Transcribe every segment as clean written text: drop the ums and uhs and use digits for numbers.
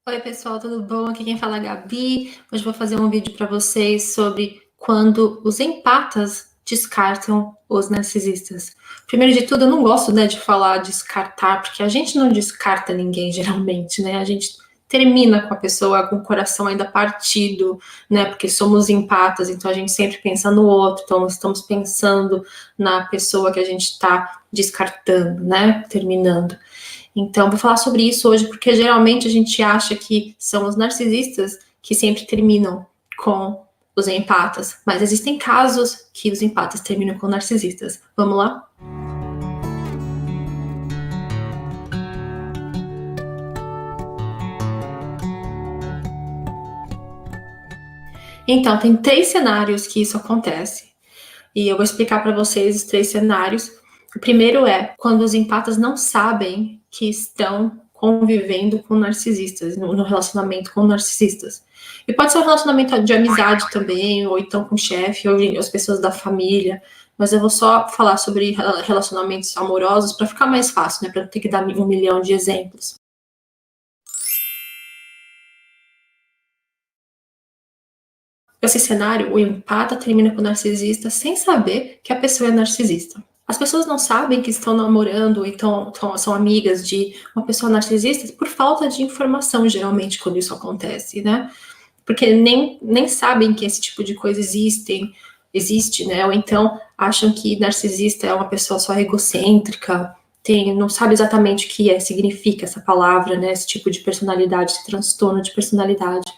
Oi, pessoal, tudo bom? Aqui quem fala é a Gabi. Hoje eu vou fazer um vídeo para vocês sobre quando os empatas descartam os narcisistas. Primeiro de tudo, eu não gosto, né, de falar descartar, porque a gente não descarta ninguém, geralmente, né? A gente termina com a pessoa com o coração ainda partido, né? Porque somos empatas, então a gente sempre pensa no outro, então estamos pensando na pessoa que a gente está descartando, né? Terminando. Então, vou falar sobre isso hoje, porque geralmente a gente acha que são os narcisistas que sempre terminam com os empatas, mas existem casos que os empatas terminam com narcisistas. Vamos lá? Então, tem três cenários que isso acontece. E eu vou explicar para vocês os três cenários. O primeiro é quando os empatas não sabem que estão convivendo com narcisistas, no relacionamento com narcisistas. E pode ser um relacionamento de amizade também, ou então com o chefe, ou as pessoas da família. Mas eu vou só falar sobre relacionamentos amorosos para ficar mais fácil, né? Para não ter que dar 1 milhão de exemplos. Esse cenário, o empata termina com o narcisista sem saber que a pessoa é narcisista. As pessoas não sabem que estão namorando, então são amigas de uma pessoa narcisista por falta de informação, geralmente, quando isso acontece, né? Porque nem sabem que esse tipo de coisa existe, né? Ou então acham que narcisista é uma pessoa só egocêntrica, não sabe exatamente o que significa essa palavra, né? Esse tipo de personalidade, esse transtorno de personalidade.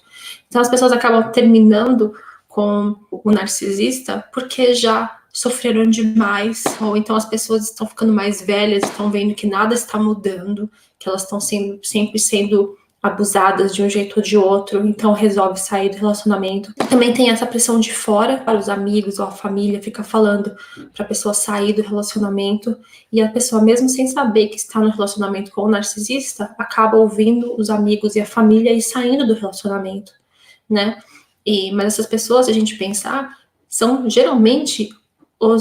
Então as pessoas acabam terminando com o narcisista porque já sofreram demais, ou então as pessoas estão ficando mais velhas, estão vendo que nada está mudando, que elas estão sempre sendo abusadas de um jeito ou de outro, então resolve sair do relacionamento. Também tem essa pressão de fora, para os amigos ou a família fica falando para a pessoa sair do relacionamento, e a pessoa, mesmo sem saber que está no relacionamento com o narcisista, acaba ouvindo os amigos e a família e saindo do relacionamento, né? Mas essas pessoas, se a gente pensar, são geralmente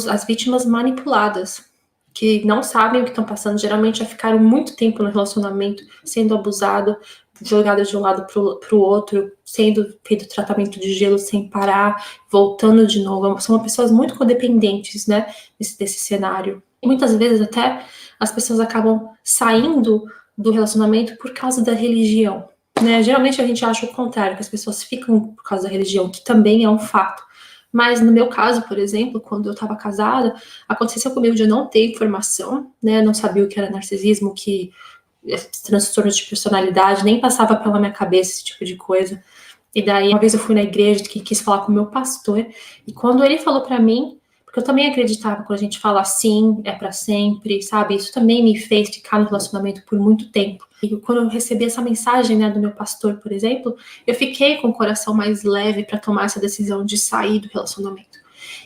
as vítimas manipuladas, que não sabem o que estão passando, geralmente já ficaram muito tempo no relacionamento, sendo abusado, jogada de um lado para o outro, sendo feito tratamento de gelo sem parar, voltando de novo. São pessoas muito codependentes, né, desse cenário. E muitas vezes até as pessoas acabam saindo do relacionamento por causa da religião, né? Geralmente a gente acha o contrário, que as pessoas ficam por causa da religião, que também é um fato. Mas no meu caso, por exemplo, quando eu estava casada, aconteceu comigo de eu não ter informação, né? Não sabia o que era narcisismo, que transtornos de personalidade, nem passava pela minha cabeça esse tipo de coisa. E daí, uma vez eu fui na igreja que quis falar com o meu pastor, e quando ele falou para mim, porque eu também acreditava quando a gente fala assim, é para sempre, sabe? Isso também me fez ficar no relacionamento por muito tempo. E quando eu recebi essa mensagem, né, do meu pastor, por exemplo, eu fiquei com o coração mais leve para tomar essa decisão de sair do relacionamento.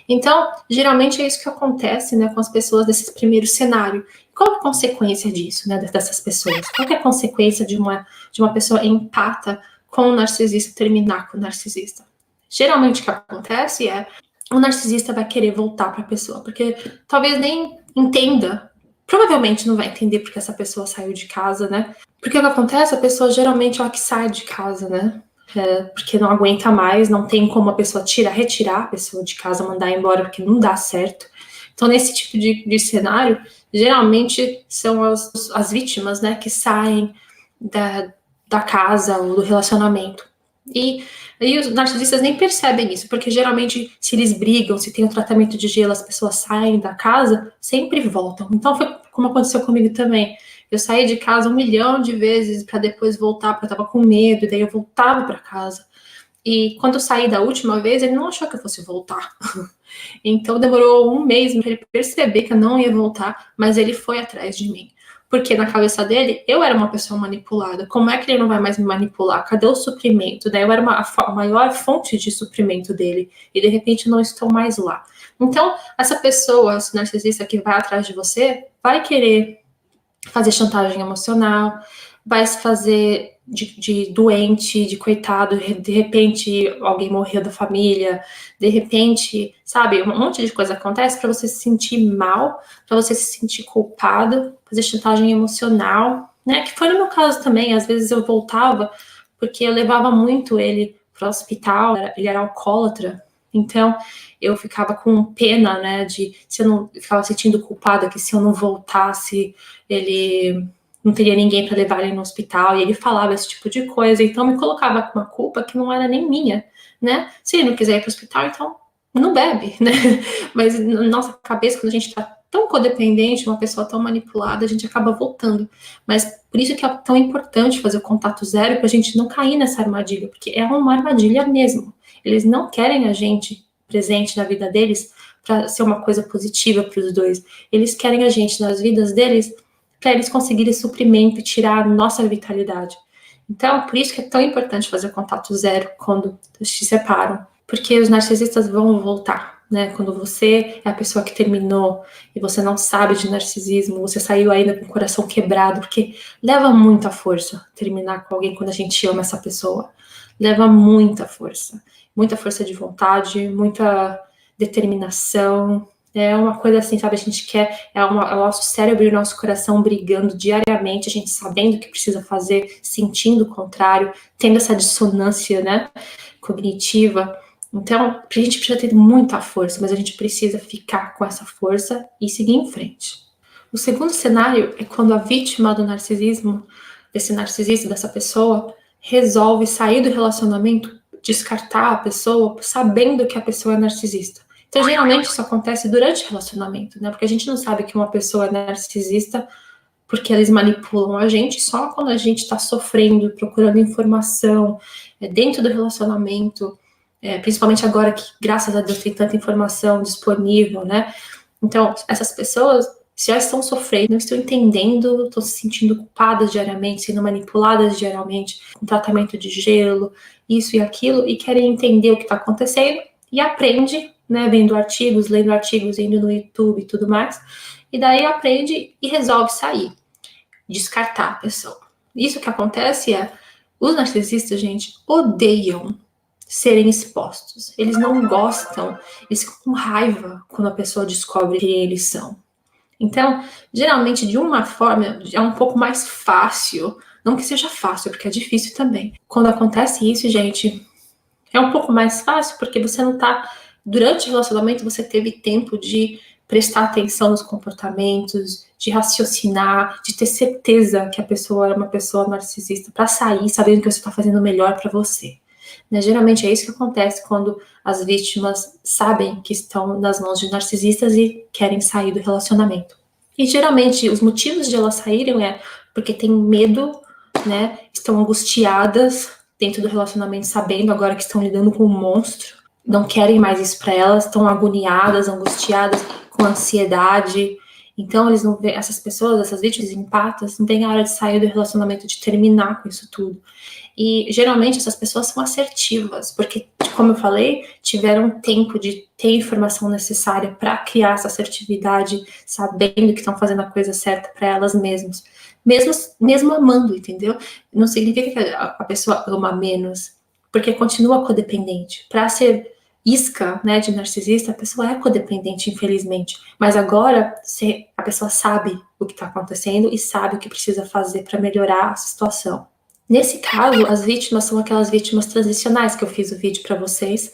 Então, geralmente é isso que acontece, né, com as pessoas nesse primeiro cenário. Qual é a consequência disso, né, dessas pessoas? Qual é a consequência de uma pessoa empata com o narcisista terminar com o narcisista? Geralmente o que acontece é o narcisista vai querer voltar para a pessoa, porque talvez nem entenda, provavelmente não vai entender porque essa pessoa saiu de casa, né? Porque o que acontece? A pessoa geralmente é a que sai de casa, né? Porque não aguenta mais, não tem como a pessoa retirar a pessoa de casa, mandar embora, porque não dá certo. Então, nesse tipo de cenário, geralmente são as vítimas, né, que saem da casa ou do relacionamento. E os narcisistas nem percebem isso, porque geralmente, se eles brigam, se tem um tratamento de gelo, as pessoas saem da casa, sempre voltam. Então, foi como aconteceu comigo também. Eu saí de casa 1 milhão de vezes para depois voltar, porque eu estava com medo, e daí eu voltava para casa. E quando eu saí da última vez, ele não achou que eu fosse voltar. Então demorou 1 mês para ele perceber que eu não ia voltar, mas ele foi atrás de mim. Porque na cabeça dele, eu era uma pessoa manipulada. Como é que ele não vai mais me manipular? Cadê o suprimento? Daí eu era a maior fonte de suprimento dele. E de repente não estou mais lá. Então, essa pessoa, esse narcisista que vai atrás de você, vai querer fazer chantagem emocional, vai se fazer de doente, de coitado, de repente alguém morreu da família, de repente, sabe, um monte de coisa acontece para você se sentir mal, para você se sentir culpado, fazer chantagem emocional, né? Que foi no meu caso também, às vezes eu voltava porque eu levava muito ele para o hospital, ele era alcoólatra, então eu ficava com pena, né, de se eu não, eu ficava sentindo culpada que se eu não voltasse, ele não teria ninguém para levar ele no hospital, e ele falava esse tipo de coisa, então me colocava com uma culpa que não era nem minha, né? Se ele não quiser ir para o hospital, então não bebe, né? Mas na nossa cabeça, quando a gente está tão codependente, uma pessoa tão manipulada, a gente acaba voltando. Mas por isso que é tão importante fazer o contato zero, para a gente não cair nessa armadilha, porque é uma armadilha mesmo. Eles não querem a gente presente na vida deles para ser uma coisa positiva para os dois. Eles querem a gente nas vidas deles para eles conseguirem suprimento e tirar a nossa vitalidade. Então, por isso que é tão importante fazer contato zero quando se separam, porque os narcisistas vão voltar, né? Quando você é a pessoa que terminou e você não sabe de narcisismo, você saiu ainda com o coração quebrado, porque leva muita força terminar com alguém quando a gente ama essa pessoa. Leva muita força de vontade, muita determinação. É uma coisa assim, sabe? A gente quer, é o nosso cérebro e o nosso coração brigando diariamente, a gente sabendo o que precisa fazer, sentindo o contrário, tendo essa dissonância, né, cognitiva. Então, a gente precisa ter muita força, mas a gente precisa ficar com essa força e seguir em frente. O segundo cenário é quando a vítima do narcisismo, desse narcisista, dessa pessoa, resolve sair do relacionamento, descartar a pessoa, sabendo que a pessoa é narcisista. Então, geralmente, isso acontece durante o relacionamento, né? Porque a gente não sabe que uma pessoa é narcisista porque eles manipulam a gente só quando a gente está sofrendo, procurando informação dentro do relacionamento, principalmente agora que, graças a Deus, tem tanta informação disponível, né? Então, essas pessoas já estão sofrendo, não estão entendendo, estão se sentindo culpadas diariamente, sendo manipuladas diariamente, com tratamento de gelo, isso e aquilo, e querem entender o que está acontecendo, e aprende, né, vendo artigos, lendo artigos, indo no YouTube e tudo mais, e daí aprende e resolve sair, descartar a pessoa. Isso que acontece é, os narcisistas, gente, odeiam serem expostos. Eles não gostam, eles ficam com raiva quando a pessoa descobre quem eles são. Então, geralmente, de uma forma, é um pouco mais fácil, não que seja fácil, porque é difícil também. Quando acontece isso, gente, é um pouco mais fácil, porque você não tá, durante o relacionamento, você teve tempo de prestar atenção nos comportamentos, de raciocinar, de ter certeza que a pessoa é uma pessoa narcisista, para sair sabendo que você está fazendo o melhor para você. Né? Geralmente é isso que acontece quando as vítimas sabem que estão nas mãos de narcisistas e querem sair do relacionamento. E geralmente os motivos de elas saírem é porque têm medo, né? Estão angustiadas dentro do relacionamento, sabendo agora que estão lidando com um monstro, não querem mais isso para elas, estão agoniadas, angustiadas, com ansiedade. Então eles não veem, essas pessoas, essas vítimas empatas, não tem a hora de sair do relacionamento, de terminar com isso tudo. E geralmente essas pessoas são assertivas, porque, como eu falei, tiveram tempo de ter a informação necessária para criar essa assertividade, sabendo que estão fazendo a coisa certa para elas mesmas. Mesmo amando, entendeu? Não significa que a pessoa ama menos, porque continua codependente. Para ser isca, né, de narcisista, a pessoa é codependente, infelizmente. Mas agora a pessoa sabe o que está acontecendo e sabe o que precisa fazer para melhorar a situação. Nesse caso, as vítimas são aquelas vítimas transicionais que eu fiz o vídeo para vocês.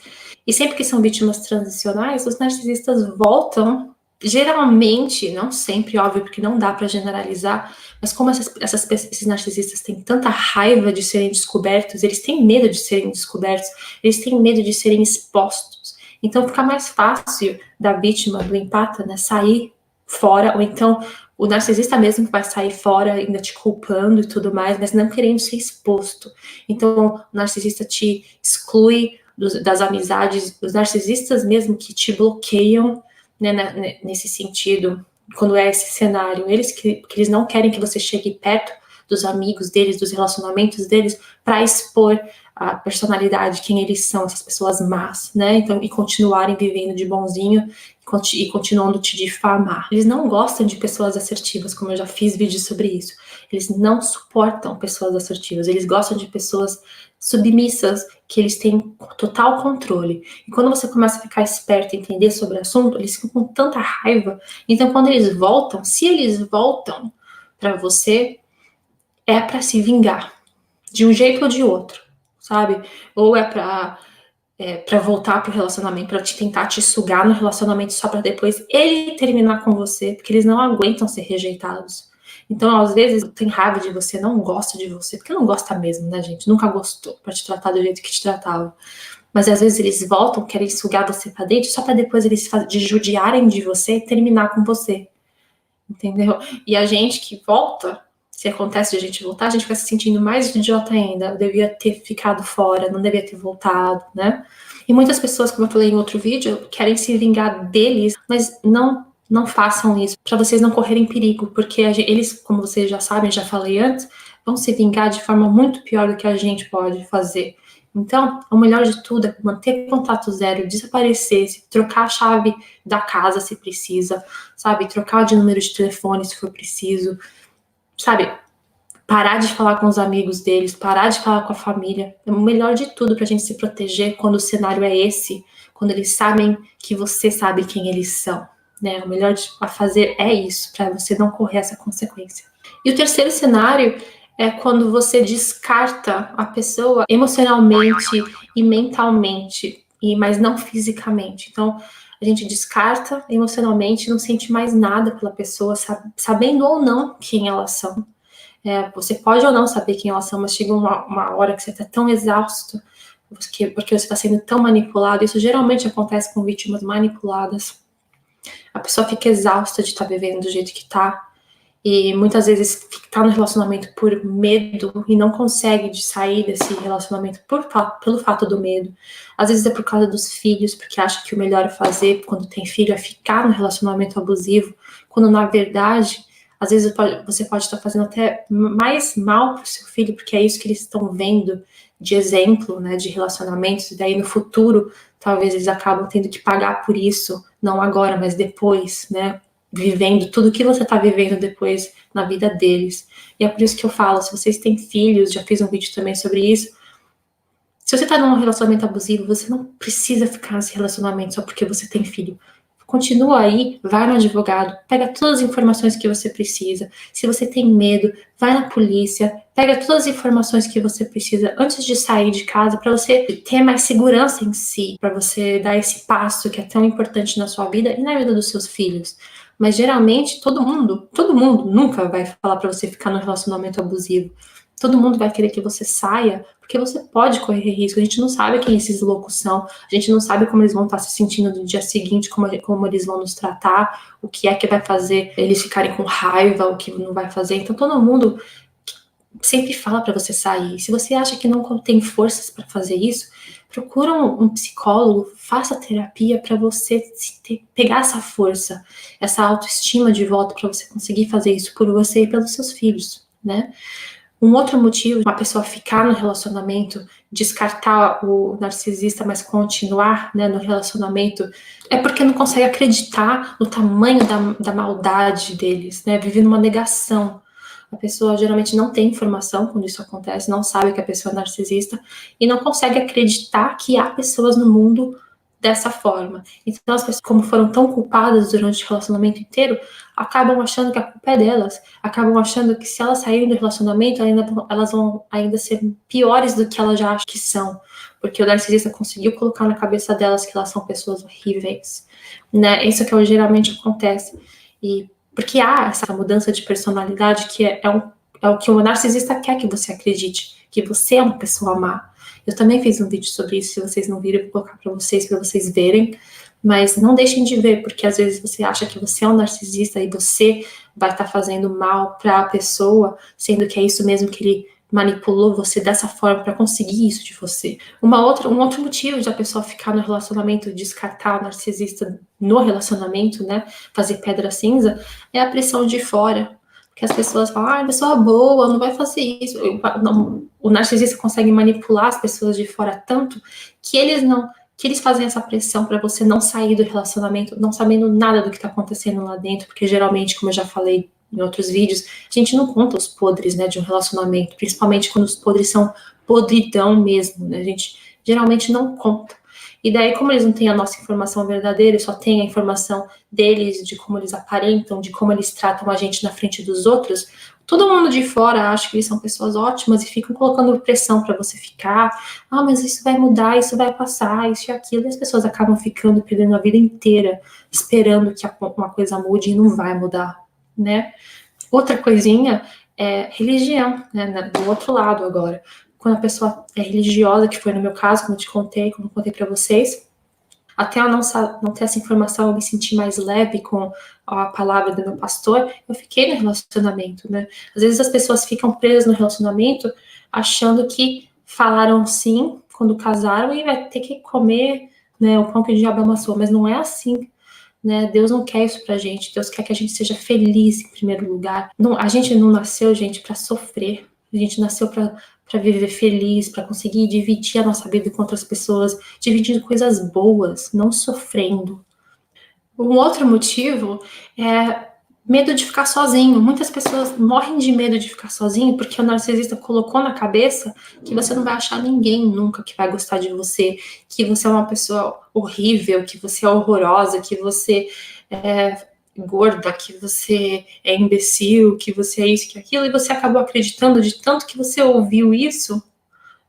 E sempre que são vítimas transicionais, os narcisistas voltam, geralmente, não sempre, óbvio, porque não dá para generalizar, mas como esses narcisistas têm tanta raiva de serem descobertos, eles têm medo de serem descobertos, eles têm medo de serem expostos. Então fica mais fácil da vítima, do empata, né, sair fora, ou então o narcisista mesmo vai sair fora ainda te culpando e tudo mais, mas não querendo ser exposto. Então, o narcisista te exclui das amizades, os narcisistas mesmo que te bloqueiam, né, nesse sentido, quando é esse cenário, que eles não querem que você chegue perto dos amigos deles, dos relacionamentos deles, para expor a personalidade, quem eles são, essas pessoas más, né? Então, e continuarem vivendo de bonzinho e continuando te difamar. Eles não gostam de pessoas assertivas, como eu já fiz vídeos sobre isso. Eles não suportam pessoas assertivas, eles gostam de pessoas submissas, que eles têm total controle. E quando você começa a ficar esperto e entender sobre o assunto, eles ficam com tanta raiva. Então, quando eles voltam, se eles voltam para você, é para se vingar. de um jeito ou de outro, sabe? Ou é pra voltar pro relacionamento, pra tentar te sugar no relacionamento só pra depois ele terminar com você, porque eles não aguentam ser rejeitados. Então, às vezes, tem raiva de você, não gosta de você, porque não gosta mesmo, né, gente? Nunca gostou pra te tratar do jeito que te tratava. Mas às vezes eles voltam, querem sugar você pra dentro, só pra depois eles judiarem de você e terminar com você. Entendeu? E a gente que volta, se acontece de a gente voltar, a gente vai se sentindo mais idiota ainda. Eu devia ter ficado fora, não devia ter voltado, né? E muitas pessoas, como eu falei em outro vídeo, querem se vingar deles, mas não façam isso, para vocês não correrem perigo, porque eles, como vocês já sabem, já falei antes, vão se vingar de forma muito pior do que a gente pode fazer. Então, o melhor de tudo é manter contato zero, desaparecer, trocar a chave da casa se precisa, sabe? Trocar de número de telefone se for preciso, sabe? Parar de falar com os amigos deles, parar de falar com a família. É o melhor de tudo pra gente se proteger quando o cenário é esse, quando eles sabem que você sabe quem eles são, né? O melhor a fazer é isso, para você não correr essa consequência. E o terceiro cenário é quando você descarta a pessoa emocionalmente e mentalmente, mas não fisicamente. Então, a gente descarta emocionalmente, não sente mais nada pela pessoa, sabendo ou não quem elas são. Você pode ou não saber quem elas são, mas chega uma hora que você está tão exausto, porque você está sendo tão manipulado. Isso geralmente acontece com vítimas manipuladas. A pessoa fica exausta de estar vivendo do jeito que está, e muitas vezes está no relacionamento por medo e não consegue de sair desse relacionamento pelo fato do medo. Às vezes é por causa dos filhos, porque acha que o melhor a fazer quando tem filho é ficar no relacionamento abusivo, quando na verdade, às vezes você pode estar fazendo até mais mal para o seu filho, porque é isso que eles estão vendo de exemplo, né, de relacionamentos, e daí no futuro talvez eles acabam tendo que pagar por isso, não agora, mas depois, né, vivendo tudo que você está vivendo depois na vida deles. E é por isso que eu falo, se vocês têm filhos, já fiz um vídeo também sobre isso, se você está num relacionamento abusivo, você não precisa ficar nesse relacionamento só porque você tem filho. Continua aí, vai no advogado, pega todas as informações que você precisa. Se você tem medo, vai na polícia, pega todas as informações que você precisa antes de sair de casa, para você ter mais segurança em si, para você dar esse passo que é tão importante na sua vida e na vida dos seus filhos. Mas geralmente todo mundo nunca vai falar para você ficar num relacionamento abusivo. Todo mundo vai querer que você saia, porque você pode correr risco. A gente não sabe quem esses loucos são, a gente não sabe como eles vão estar se sentindo no dia seguinte, como eles vão nos tratar, o que é que vai fazer eles ficarem com raiva, o que não vai fazer. Então todo mundo sempre fala para você sair. Se você acha que não tem forças para fazer isso, procura um psicólogo, faça terapia para você pegar essa força, essa autoestima de volta, para você conseguir fazer isso por você e pelos seus filhos, né? Um outro motivo, uma pessoa ficar no relacionamento, descartar o narcisista, mas continuar, né, no relacionamento, é porque não consegue acreditar no tamanho da maldade deles, né? Vive numa negação. A pessoa geralmente não tem informação quando isso acontece, não sabe que a pessoa é narcisista e não consegue acreditar que há pessoas no mundo dessa forma. Então as pessoas, como foram tão culpadas durante o relacionamento inteiro, acabam achando que a culpa é delas, acabam achando que se elas saírem do relacionamento, elas vão ainda ser piores do que elas já acham que são, porque o narcisista conseguiu colocar na cabeça delas que elas são pessoas horríveis, né? Isso que geralmente acontece. E porque há essa mudança de personalidade que é o que o narcisista quer que você acredite, que você é uma pessoa má. Eu também fiz um vídeo sobre isso, se vocês não viram, eu vou colocar para vocês verem, mas não deixem de ver, porque às vezes você acha que você é um narcisista e você vai estar fazendo mal para a pessoa, sendo que é isso mesmo que ele manipulou você dessa forma para conseguir isso de você. Um outro motivo de a pessoa ficar no relacionamento, descartar o narcisista no relacionamento, né, fazer pedra cinza, é a pressão de fora. Porque as pessoas falam, a pessoa boa, não vai fazer isso. O narcisista consegue manipular as pessoas de fora tanto que eles fazem essa pressão para você não sair do relacionamento, não sabendo nada do que está acontecendo lá dentro, porque geralmente, como eu já falei em outros vídeos, a gente não conta os podres, né, de um relacionamento, principalmente quando os podres são podridão mesmo, né, a gente geralmente não conta. E daí, como eles não têm a nossa informação verdadeira, só tem a informação deles, de como eles aparentam, de como eles tratam a gente na frente dos outros, Todo mundo de fora acha que eles são pessoas ótimas e ficam colocando pressão para você ficar. Ah, mas isso vai mudar, isso vai passar, isso e aquilo. E as pessoas acabam ficando, perdendo a vida inteira, esperando que uma coisa mude e não vai mudar, né? Outra coisinha é religião, né? Do outro lado agora. Quando a pessoa é religiosa, que foi no meu caso, como eu contei para vocês, até eu não ter essa informação, eu me senti mais leve com a palavra do meu pastor, eu fiquei no relacionamento, né? Às vezes as pessoas ficam presas no relacionamento achando que falaram sim quando casaram e vai ter que comer, né, o pão que o diabo amassou, mas não é assim, né? Deus não quer isso pra gente. Deus quer que a gente seja feliz em primeiro lugar. Não, a gente não nasceu, gente, para sofrer. A gente nasceu para viver feliz, para conseguir dividir a nossa vida com outras pessoas, dividindo coisas boas, não sofrendo. Um outro motivo é medo de ficar sozinho. Muitas pessoas morrem de medo de ficar sozinho porque o narcisista colocou na cabeça que você não vai achar ninguém nunca que vai gostar de você, que você é uma pessoa horrível, que você é horrorosa, que você é gorda, que você é imbecil, que você é isso, que aquilo, e você acabou acreditando de tanto que você ouviu isso,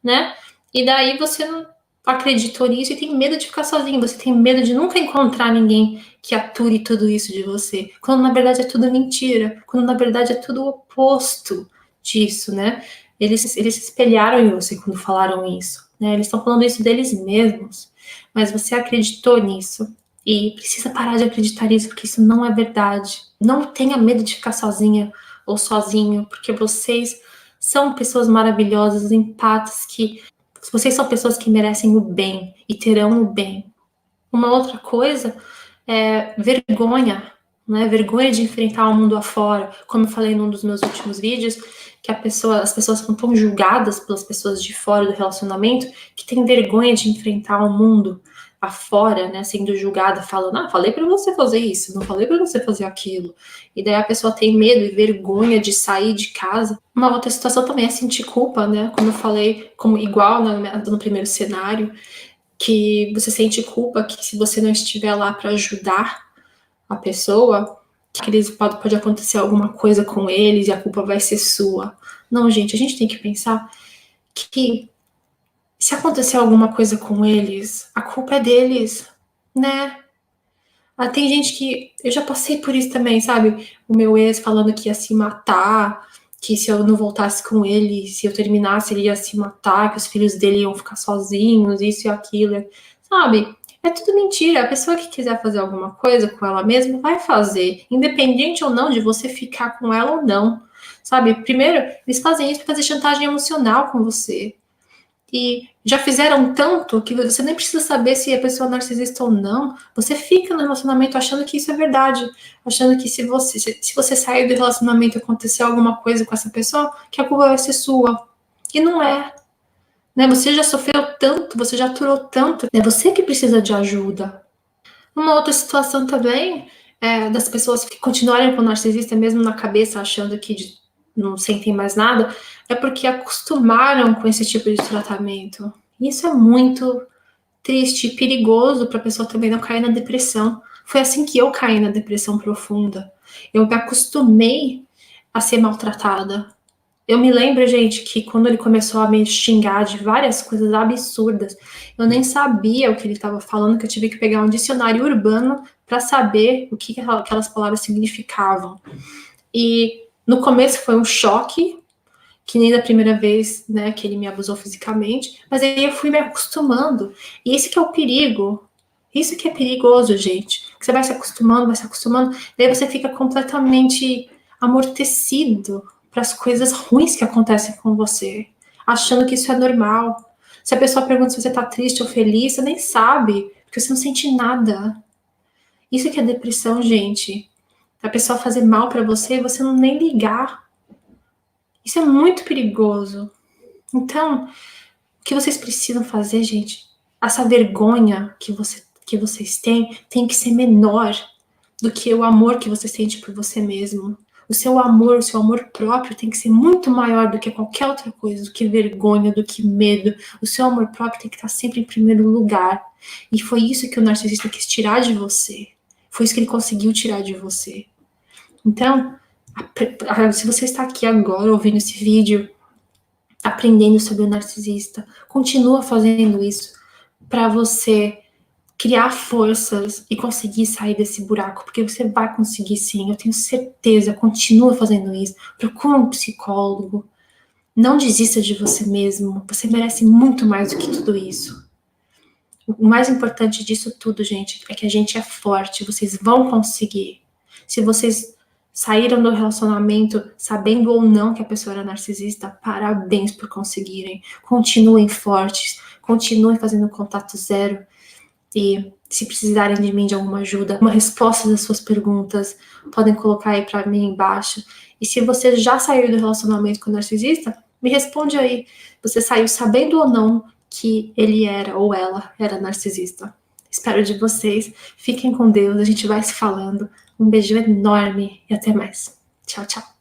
né? E daí você não acreditou nisso e tem medo de ficar sozinho, você tem medo de nunca encontrar ninguém que ature tudo isso de você, quando na verdade é tudo mentira, quando na verdade é tudo o oposto disso, né? Eles se espelharam em você quando falaram isso, né? Eles estão falando isso deles mesmos, mas você acreditou nisso e precisa parar de acreditar nisso, porque isso não é verdade. Não tenha medo de ficar sozinha ou sozinho, porque vocês são pessoas maravilhosas, empatas, que vocês são pessoas que merecem o bem e terão o bem. Uma outra coisa é vergonha, né? Vergonha de enfrentar o mundo afora. Como eu falei num dos meus últimos vídeos, que as pessoas são tão julgadas pelas pessoas de fora do relacionamento que tem vergonha de enfrentar o mundo afora, né? Sendo julgada, falando, falei para você fazer isso, não falei para você fazer aquilo. E daí a pessoa tem medo e vergonha de sair de casa. Uma outra situação também é sentir culpa, né? Como eu falei, como igual no primeiro cenário, que você sente culpa que se você não estiver lá para ajudar a pessoa, que eles pode acontecer alguma coisa com eles e a culpa vai ser sua. Não, gente, a gente tem que pensar que se acontecer alguma coisa com eles, a culpa é deles, né? Tem gente que. Eu já passei por isso também, sabe? O meu ex falando que ia se matar, que se eu não voltasse com ele, se eu terminasse, ele ia se matar, que os filhos dele iam ficar sozinhos, isso e aquilo. Sabe? É tudo mentira. A pessoa que quiser fazer alguma coisa com ela mesma vai fazer, independente ou não de você ficar com ela ou não. Sabe? Primeiro, eles fazem isso para fazer chantagem emocional com você. E já fizeram tanto que você nem precisa saber se a pessoa é narcisista ou não. Você fica no relacionamento achando que isso é verdade, achando que se você sair do relacionamento e acontecer alguma coisa com essa pessoa, que a culpa vai ser sua. E não é. Né? Você já sofreu tanto, você já aturou tanto, é você que precisa de ajuda. Uma outra situação também é das pessoas que continuarem com o narcisista mesmo na cabeça, achando que não sentem mais nada, é porque acostumaram com esse tipo de tratamento. Isso é muito triste e perigoso para a pessoa também não cair na depressão. Foi assim que eu caí na depressão profunda. Eu me acostumei a ser maltratada. Eu me lembro, gente, que quando ele começou a me xingar de várias coisas absurdas, eu nem sabia o que ele estava falando, que eu tive que pegar um dicionário urbano para saber o que aquelas palavras significavam. E no começo foi um choque, que nem da primeira vez, né, que ele me abusou fisicamente, mas aí eu fui me acostumando. E esse que é o perigo. Isso que é perigoso, gente. Que você vai se acostumando, daí você fica completamente amortecido para as coisas ruins que acontecem com você, achando que isso é normal. Se a pessoa pergunta se você tá triste ou feliz, você nem sabe, porque você não sente nada. Isso que é depressão, gente. A pessoa fazer mal para você e você não nem ligar. Isso é muito perigoso. Então, o que vocês precisam fazer, gente? Essa vergonha que vocês têm tem que ser menor do que o amor que você sente por você mesmo. O seu amor próprio tem que ser muito maior do que qualquer outra coisa, do que vergonha, do que medo. O seu amor próprio tem que estar sempre em primeiro lugar. E foi isso que o narcisista quis tirar de você. Foi isso que ele conseguiu tirar de você. Então, Se você está aqui agora ouvindo esse vídeo, aprendendo sobre o narcisista, continua fazendo isso para você criar forças e conseguir sair desse buraco, porque você vai conseguir sim, eu tenho certeza. Continua fazendo isso, procura um psicólogo, não desista de você mesmo, você merece muito mais do que tudo isso. O mais importante disso tudo, gente, é que a gente é forte, vocês vão conseguir. Se vocês saíram do relacionamento sabendo ou não que a pessoa era narcisista, parabéns por conseguirem. Continuem fortes, continuem fazendo contato zero. E se precisarem de mim de alguma ajuda, uma resposta das suas perguntas, podem colocar aí para mim embaixo. E se você já saiu do relacionamento com o narcisista, me responde aí. Você saiu sabendo ou não que ele era ou ela era narcisista? Espero de vocês. Fiquem com Deus. A gente vai se falando. Um beijo enorme e até mais. Tchau, tchau.